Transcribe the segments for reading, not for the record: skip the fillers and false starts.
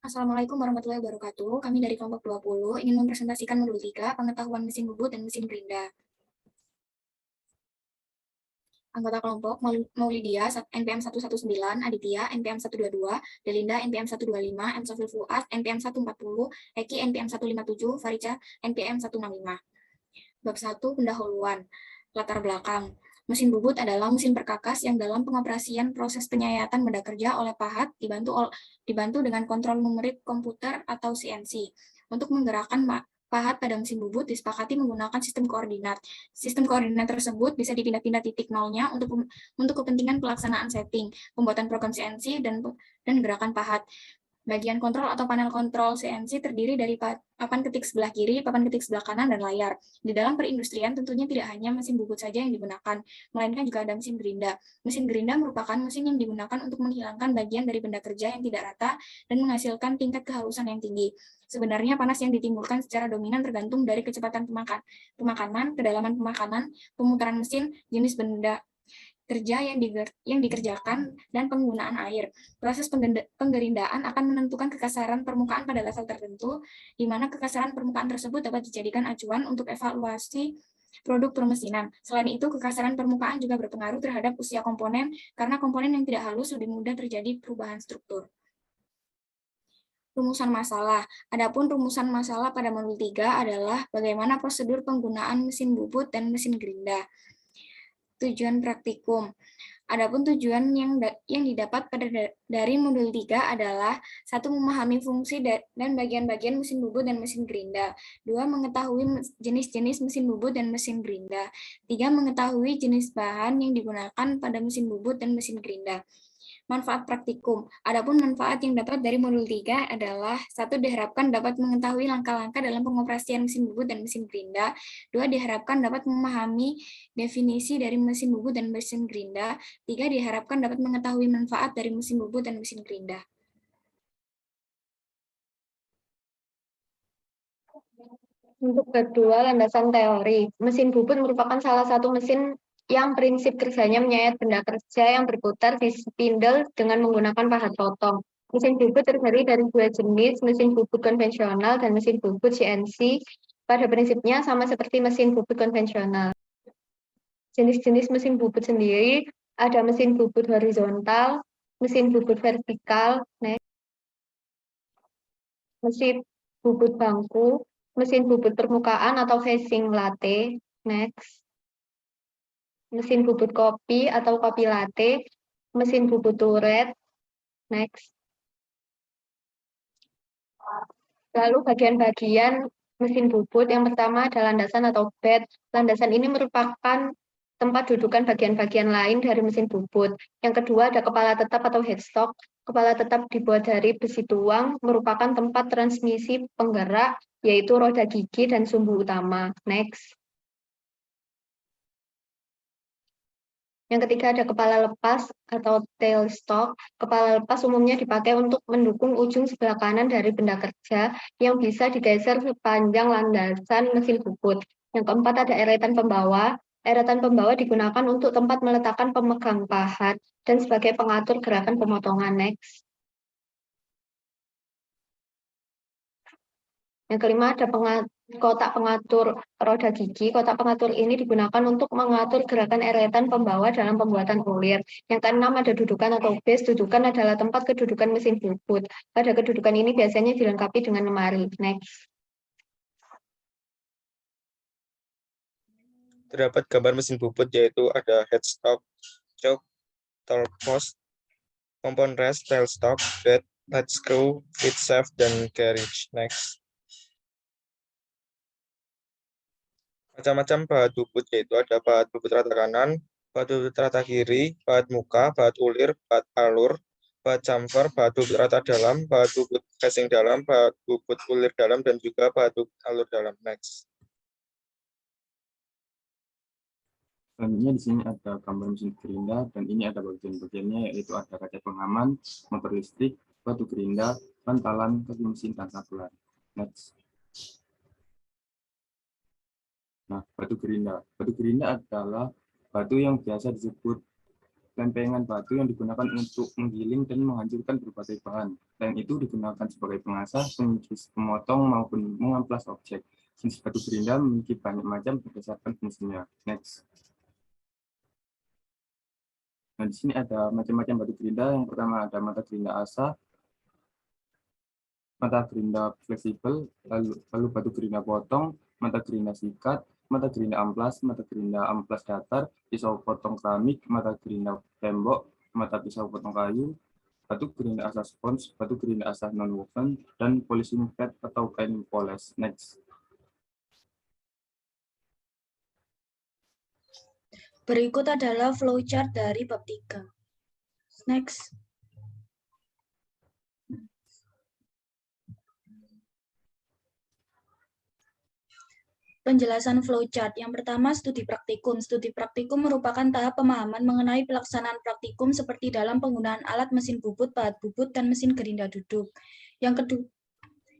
Assalamualaikum warahmatullahi wabarakatuh. Kami dari kelompok 20 ingin mempresentasikan modul 3, pengetahuan mesin bubut dan mesin gerinda. Anggota kelompok Maulidia, NPM 119, Aditya, NPM 122, Delinda, NPM 125, M. Sofil Fuad, NPM 140, Eki, NPM 157, Farica, NPM 165. Bab 1, pendahuluan. Latar belakang. Mesin bubut adalah mesin perkakas yang dalam pengoperasian proses penyayatan benda kerja oleh pahat dibantu dengan kontrol numerik komputer atau CNC. Untuk menggerakkan pahat pada mesin bubut disepakati menggunakan sistem koordinat. Sistem koordinat tersebut bisa dipindah-pindah titik nolnya untuk kepentingan pelaksanaan setting, pembuatan program CNC, dan gerakan pahat. Bagian kontrol atau panel kontrol CNC terdiri dari papan ketik sebelah kiri, papan ketik sebelah kanan, dan layar. Di dalam perindustrian tentunya tidak hanya mesin bubut saja yang digunakan, melainkan juga ada mesin gerinda. Mesin gerinda merupakan mesin yang digunakan untuk menghilangkan bagian dari benda kerja yang tidak rata dan menghasilkan tingkat kehalusan yang tinggi. Sebenarnya panas yang ditimbulkan secara dominan tergantung dari kecepatan pemakanan, kedalaman pemakanan, pemutaran mesin, jenis benda kerja yang dikerjakan, dan penggunaan air. Proses penggerindaan akan menentukan kekasaran permukaan pada level tertentu, di mana kekasaran permukaan tersebut dapat dijadikan acuan untuk evaluasi produk permesinan. Selain itu, kekasaran permukaan juga berpengaruh terhadap usia komponen, karena komponen yang tidak halus lebih mudah terjadi perubahan struktur. Rumusan masalah. Adapun rumusan masalah pada modul 3 adalah bagaimana prosedur penggunaan mesin bubut dan mesin gerinda. Tujuan praktikum. Adapun tujuan yang didapat dari modul 3 adalah: 1. Memahami fungsi dan bagian-bagian mesin bubut dan mesin gerinda. 2. Mengetahui jenis-jenis mesin bubut dan mesin gerinda. 3. Mengetahui jenis bahan yang digunakan pada mesin bubut dan mesin gerinda. Manfaat praktikum. Adapun manfaat yang dapat dari modul 3 adalah: 1. Diharapkan dapat mengetahui langkah-langkah dalam pengoperasian mesin bubut dan mesin gerinda. 2. Diharapkan dapat memahami definisi dari mesin bubut dan mesin gerinda. 3. Diharapkan dapat mengetahui manfaat dari mesin bubut dan mesin gerinda. Untuk kedua, landasan teori. Mesin bubut merupakan salah satu mesin yang prinsip kerjanya menyayat benda kerja yang berputar di spindle dengan menggunakan pahat potong. Mesin bubut terdiri dari dua jenis, mesin bubut konvensional dan mesin bubut CNC. Pada prinsipnya sama seperti mesin bubut konvensional. Jenis-jenis mesin bubut sendiri ada mesin bubut horizontal, mesin bubut vertikal, mesin bubut bangku, mesin bubut permukaan atau facing latte, next. Mesin bubut kopi atau kopi latte, mesin bubut turret, next. Lalu bagian-bagian mesin bubut, yang pertama adalah landasan atau bed. Landasan ini merupakan tempat dudukan bagian-bagian lain dari mesin bubut. Yang kedua ada kepala tetap atau headstock. Kepala tetap dibuat dari besi tuang, merupakan tempat transmisi penggerak, yaitu roda gigi dan sumbu utama. Next. Yang ketiga ada kepala lepas atau tailstock. Kepala lepas umumnya dipakai untuk mendukung ujung sebelah kanan dari benda kerja yang bisa digeser sepanjang landasan mesin bubut. Yang keempat ada eretan pembawa. Eretan pembawa digunakan untuk tempat meletakkan pemegang pahat dan sebagai pengatur gerakan pemotongan. Next. Yang kelima ada kotak pengatur roda gigi. Kotak pengatur ini digunakan untuk mengatur gerakan eretan pembawa dalam pembuatan ulir. Yang keenam ada dudukan atau base. Dudukan adalah tempat kedudukan mesin bubut. Pada kedudukan ini biasanya dilengkapi dengan lemari. Next. Terdapat gambar mesin bubut, yaitu ada headstock, choke, torque post, compound rest, tailstock, bed, head screw, feed shaft, dan carriage. Next. Macam-macam pahat bubut, yaitu ada pahat bubut rata kanan, pahat bubut rata kiri, pahat muka, pahat ulir, pahat alur, pahat chamfer, pahat bubut rata dalam, pahat bubut facing dalam, pahat bubut ulir dalam, dan juga pahat bubut alur dalam. Next. Selanjutnya di sini ada gambar mesin gerinda, dan ini ada bagian-bagiannya, yaitu ada kaca pengaman, motor listrik, batu gerinda, bantalan, kaki mesin, dan sakulan. Next. Nah, batu gerinda. Batu gerinda adalah batu yang biasa disebut lempengan batu yang digunakan untuk menggiling dan menghancurkan berbagai bahan. Selain itu digunakan sebagai pengasah, pengikis, pemotong, maupun mengamplas objek. Jenis batu gerinda memiliki banyak macam berdasarkan fungsinya. Next. Nah, di sini ada macam-macam batu gerinda. Yang pertama ada mata gerinda asa, mata gerinda fleksibel, lalu batu gerinda potong, mata gerinda sikat, mata gerinda amplas datar, pisau potong keramik, mata gerinda tembok, mata pisau potong kayu, batu gerinda asa spons, batu gerinda asa non-woven, dan polishing pad atau kain poles. Next. Berikut adalah flowchart dari bab 3. Next. Penjelasan flowchart. Yang pertama, studi praktikum. Studi praktikum merupakan tahap pemahaman mengenai pelaksanaan praktikum seperti dalam penggunaan alat mesin bubut, pahat bubut, dan mesin gerinda duduk.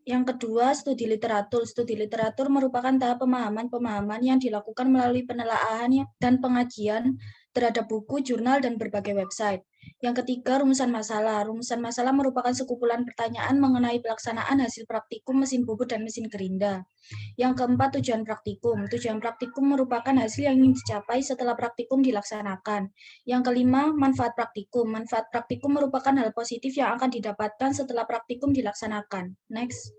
Yang kedua, studi literatur. Studi literatur merupakan tahap pemahaman yang dilakukan melalui penelaahan dan pengajian terhadap buku, jurnal, dan berbagai website. Yang ketiga, rumusan masalah. Rumusan masalah merupakan sekumpulan pertanyaan mengenai pelaksanaan hasil praktikum mesin bubut dan mesin gerinda. Yang keempat, tujuan praktikum. Tujuan praktikum merupakan hasil yang ingin dicapai setelah praktikum dilaksanakan. Yang kelima, manfaat praktikum. Manfaat praktikum merupakan hal positif yang akan didapatkan setelah praktikum dilaksanakan. Next.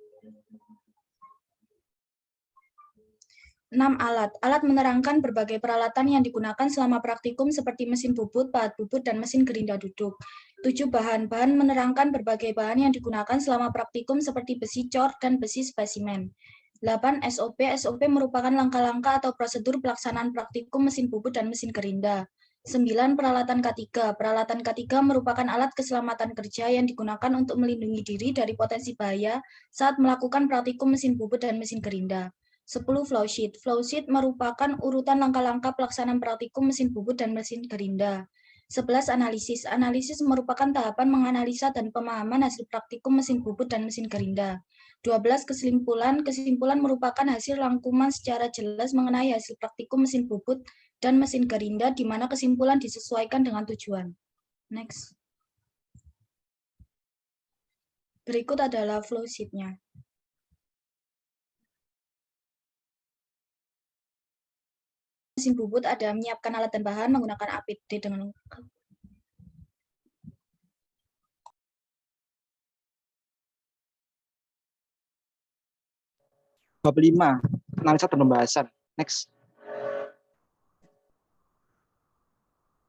6 alat. Alat menerangkan berbagai peralatan yang digunakan selama praktikum seperti mesin bubut, pahat bubut, dan mesin gerinda duduk. 7 bahan. Bahan menerangkan berbagai bahan yang digunakan selama praktikum seperti besi cor dan besi spesimen. 8. SOP. SOP merupakan langkah-langkah atau prosedur pelaksanaan praktikum mesin bubut dan mesin gerinda. 9. Peralatan K3. Peralatan K3 merupakan alat keselamatan kerja yang digunakan untuk melindungi diri dari potensi bahaya saat melakukan praktikum mesin bubut dan mesin gerinda. 10. Flowsheet. Flowsheet merupakan urutan langkah-langkah pelaksanaan praktikum mesin bubut dan mesin gerinda. 11. Analisis. Analisis merupakan tahapan menganalisa dan pemahaman hasil praktikum mesin bubut dan mesin gerinda. 12. Kesimpulan. Kesimpulan merupakan hasil rangkuman secara jelas mengenai hasil praktikum mesin bubut dan mesin gerinda, di mana kesimpulan disesuaikan dengan tujuan. Next. Berikut adalah flowsheet-nya. Mesin bubut ada menyiapkan alat dan bahan menggunakan APD dengan Bab 5, analisa dan pembahasan. Next.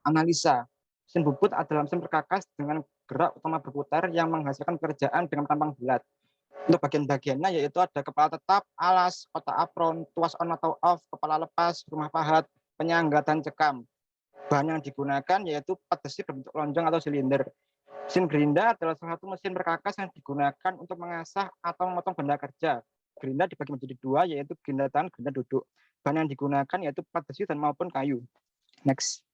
Analisa. Mesin bubut adalah mesin perkakas dengan gerak utama berputar yang menghasilkan pekerjaan dengan tampang bulat. Untuk bagian-bagiannya yaitu ada kepala tetap, alas, kotak apron, tuas on atau off, kepala lepas, rumah pahat, penyangga, dan cekam. Bahan yang digunakan yaitu plat besi berbentuk lonjong atau silinder. Mesin gerinda adalah salah satu mesin perkakas yang digunakan untuk mengasah atau memotong benda kerja. Gerinda dibagi menjadi dua, yaitu gerinda tangan, gerinda duduk. Bahan yang digunakan yaitu plat besi dan maupun kayu. Next.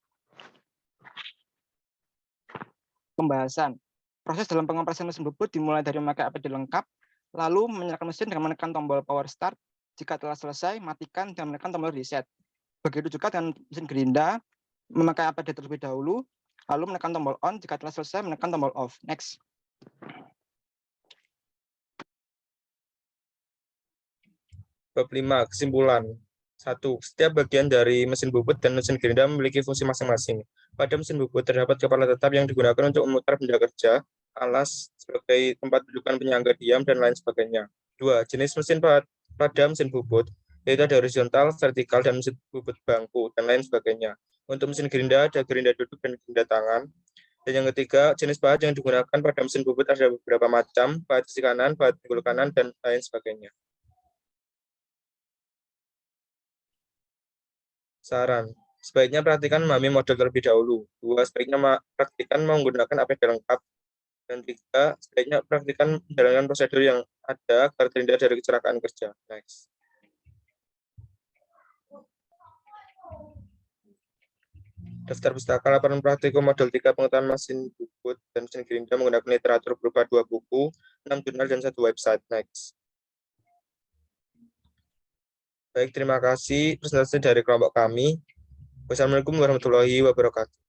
Pembahasan. Proses dalam pengoperasian mesin bubut dimulai dari memakai APD lengkap, lalu menyalakan mesin dengan menekan tombol power start. Jika telah selesai, matikan dan menekan tombol reset. Begitu juga dengan mesin gerinda, memakai APD terlebih dahulu, lalu menekan tombol on. Jika telah selesai, menekan tombol off. Next. Bab 5. Kesimpulan. 1. Setiap bagian dari mesin bubut dan mesin gerinda memiliki fungsi masing-masing. Pada mesin bubut terdapat kepala tetap yang digunakan untuk memutar benda kerja, alas sebagai tempat dudukan penyangga diam, dan lain sebagainya. 2. Jenis mesin pada mesin bubut, yaitu ada horizontal, vertikal, dan mesin bubut bangku, dan lain sebagainya. Untuk mesin gerinda ada gerinda duduk dan gerinda tangan. Dan yang ketiga, jenis pahat yang digunakan pada mesin bubut ada beberapa macam, pahat sisi kanan, pahat pinggul kanan, dan lain sebagainya. Saran. Sebaiknya praktikan memahami model terlebih dahulu. 2. Sebaiknya praktikan menggunakan APD lengkap. Dan 3. Sebaiknya praktikan menjalankan prosedur yang ada agar terhindar dari kecelakaan kerja. Next. Daftar pustaka laporan praktikum model 3 pengetahuan mesin bubut dan mesin gerinda menggunakan literatur berupa 2 buku, 6 jurnal, dan 1 website. Next. Baik, terima kasih presentasi dari kelompok kami. Wassalamualaikum warahmatullahi wabarakatuh.